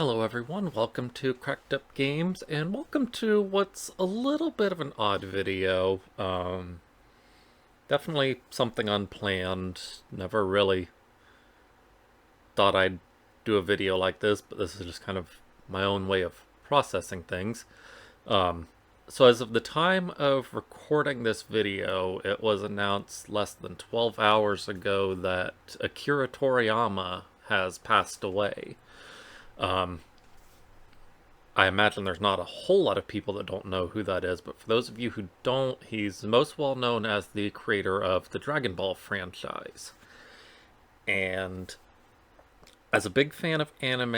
Hello everyone, welcome to Cracked Up Games, and welcome to what's a little bit of an odd video. Definitely something unplanned. Never really thought I'd do a video like this, but this is just kind of my own way of processing things. Um, so as of the time of recording this video, it was announced less than 12 hours ago that Akira Toriyama has passed away. I imagine there's not a whole lot of people that don't know who that is, but for those of you who don't, he's most well known as the creator of the Dragon Ball franchise. And as a big fan of anime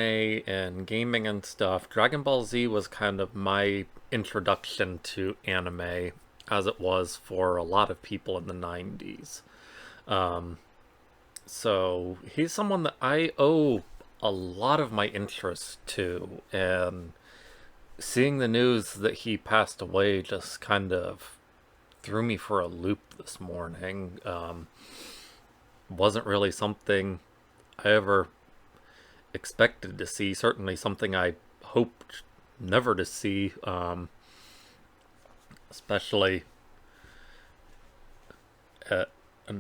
and gaming and stuff, Dragon Ball Z was kind of my introduction to anime, as it was for a lot of people in the 90s. So he's someone that I owe a lot of my interest to, and seeing the news that he passed away just kind of threw me for a loop this morning. Wasn't really something I ever expected to see. Certainly something I hoped never to see, especially at a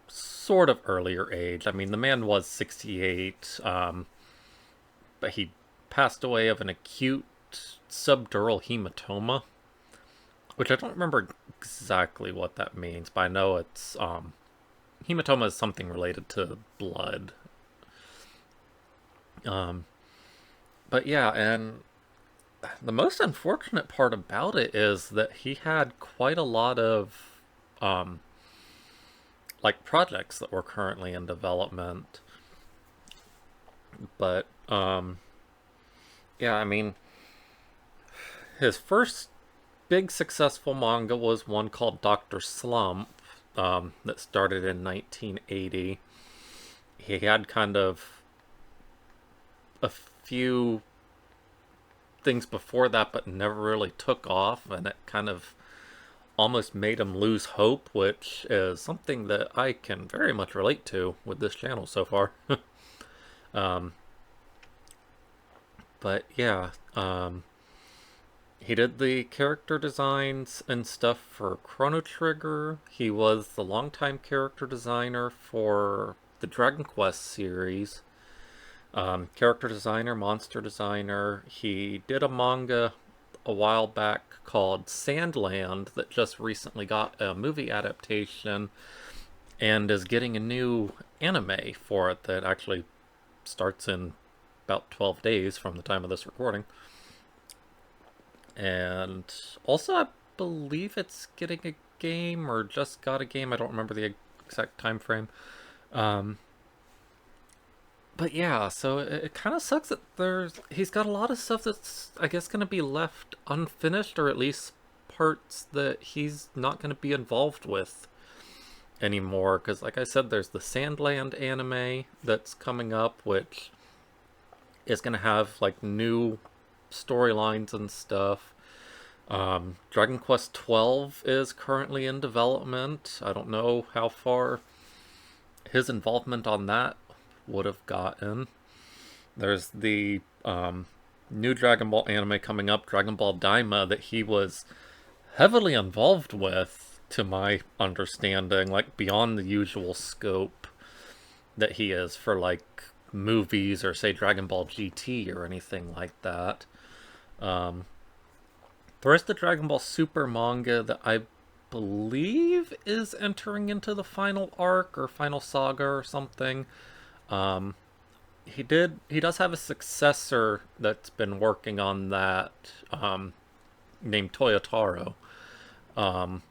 sort of earlier age. I mean, the man was 68, but he passed away of an acute subdural hematoma, which I don't remember exactly what that means, but I know it's hematoma is something related to blood. But yeah, and the most unfortunate part about it is that he had quite a lot of like projects that were currently in development. But yeah, I mean, his first big successful manga was one called Dr. Slump, that started in 1980. He had kind of a few things before that, but never really took off, and it kind of almost made him lose hope, which is something that I can very much relate to with this channel so far. um, but yeah, he did the character designs and stuff for Chrono Trigger. He was the longtime character designer for the Dragon Quest series. Character designer, monster designer. He did a manga a while back called Sandland that just recently got a movie adaptation and is getting a new anime for it that actually starts in about 12 days from the time of this recording. And also, I believe it's getting a game or just got a game. I don't remember the exact time frame. But yeah, so it kind of sucks that he's got a lot of stuff that's, I guess, going to be left unfinished, or at least parts that he's not going to be involved with anymore. Because like I said, there's the Sandland anime that's coming up, which is going to have like new storylines and stuff. Dragon Quest 12 is currently in development. I don't know how far his involvement on that would have gotten. There's the new Dragon Ball anime coming up, Dragon Ball Daima, that he was heavily involved with, to my understanding, like beyond the usual scope that he is for like movies or say Dragon Ball GT or anything like that. There is the Dragon Ball Super manga that I believe is entering into the final arc or final saga or something. He does have a successor that's been working on that, named Toyotaro. So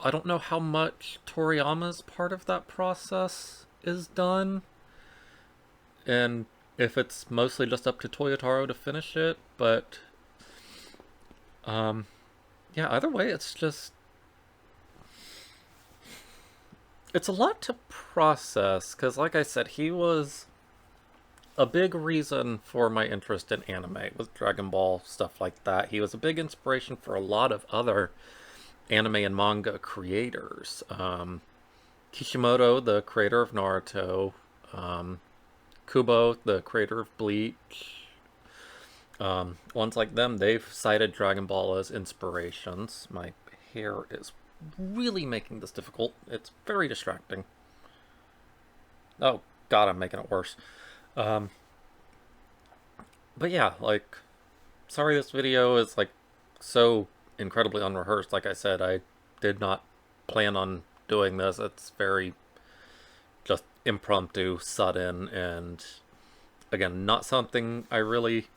I don't know how much Toriyama's part of that process is done, and if it's mostly just up to Toyotaro to finish it, but yeah, either way, it's a lot to process, because like I said, he was a big reason for my interest in anime with Dragon Ball, stuff like that. He was a big inspiration for a lot of other anime and manga creators. Kishimoto, the creator of Naruto, Kubo, the creator of Bleach, ones like them, they've cited Dragon Ball as inspirations. My hair is really making this difficult. It's very distracting. Oh god, I'm making it worse. Um, but yeah, like, sorry this video is like so incredibly unrehearsed. Like I said, I did not plan on doing this. It's very just impromptu, sudden, and again, not something I really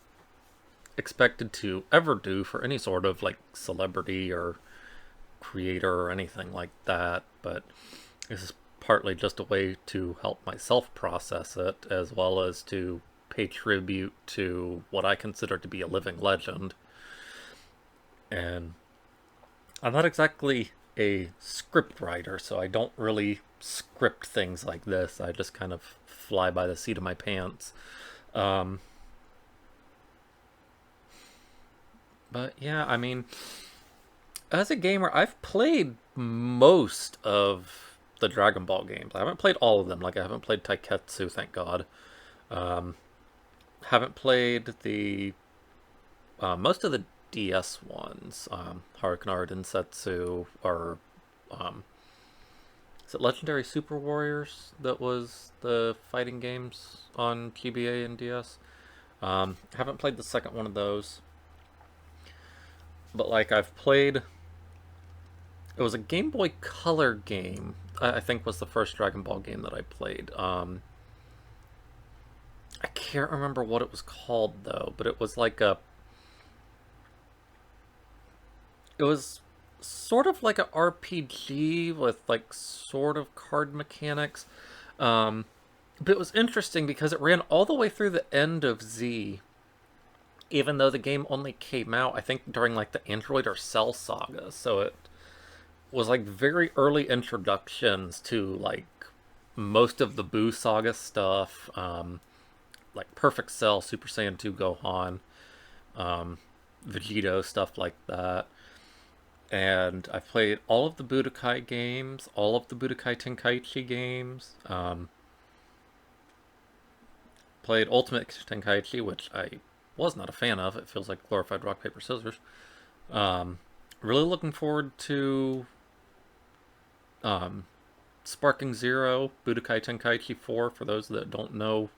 expected to ever do for any sort of like celebrity or creator or anything like that. But this is partly just a way to help myself process it, as well as to pay tribute to what I consider to be a living legend. And I'm not exactly a script writer, so I don't really script things like this. I just kind of fly by the seat of my pants. Um, but yeah, I mean, as a gamer, I've played most of the Dragon Ball games. I haven't played all of them. Like, I haven't played Taiketsu, thank God. Um, haven't played the most of the DS ones. Harukanar Densetsu, or is it Legendary Super Warriors that was the fighting games on GBA and DS? Haven't played the second one of those. But like, I've played, it was a Game Boy Color game, I think was the first Dragon Ball game that I played. I can't remember what it was called though, but it was like it was sort of like a RPG with like sort of card mechanics. But it was interesting because it ran all the way through the end of Z, even though the game only came out, I think, during like the Android or Cell saga. So it was like very early introductions to like most of the Buu saga stuff, like Perfect Cell, Super Saiyan 2 Gohan, Vegito, stuff like that. And I've played all of the Budokai games, all of the Budokai Tenkaichi games, played Ultimate Tenkaichi, which I was not a fan of. It feels like glorified rock, paper, scissors. Really looking forward to Sparking Zero, Budokai Tenkaichi 4, for those that don't know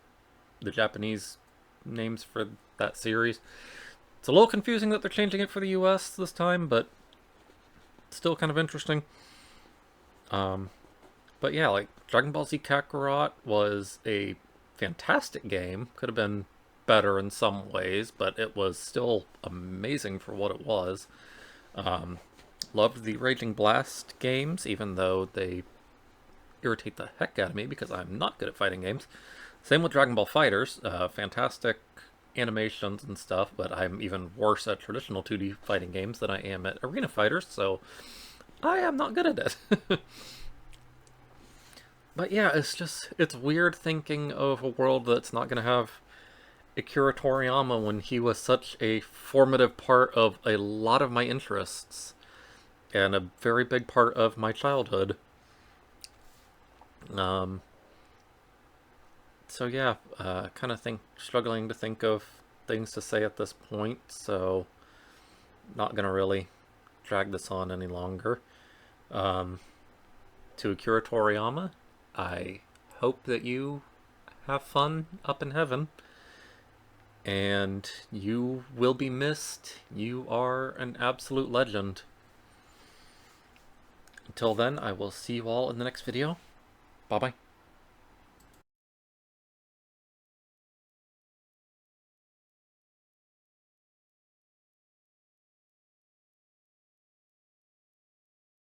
the Japanese names for that series. It's a little confusing that they're changing it for the US this time, but still kind of interesting. But yeah, like, Dragon Ball Z Kakarot was a fantastic game. Could have been better in some ways, but it was still amazing for what it was. Loved the Raging Blast games, even though they irritate the heck out of me because I'm not good at fighting games. Same with Dragon Ball Fighters. Fantastic animations and stuff, but I'm even worse at traditional 2D fighting games than I am at arena fighters, so I am not good at it. But yeah, it's weird thinking of a world that's not going to have Akira Toriyama when he was such a formative part of a lot of my interests and a very big part of my childhood. So yeah, kind of struggling to think of things to say at this point, so not gonna really drag this on any longer. To Akira Toriyama, I hope that you have fun up in heaven, and you will be missed. You are an absolute legend. Until then, I will see you all in the next video. Bye-bye.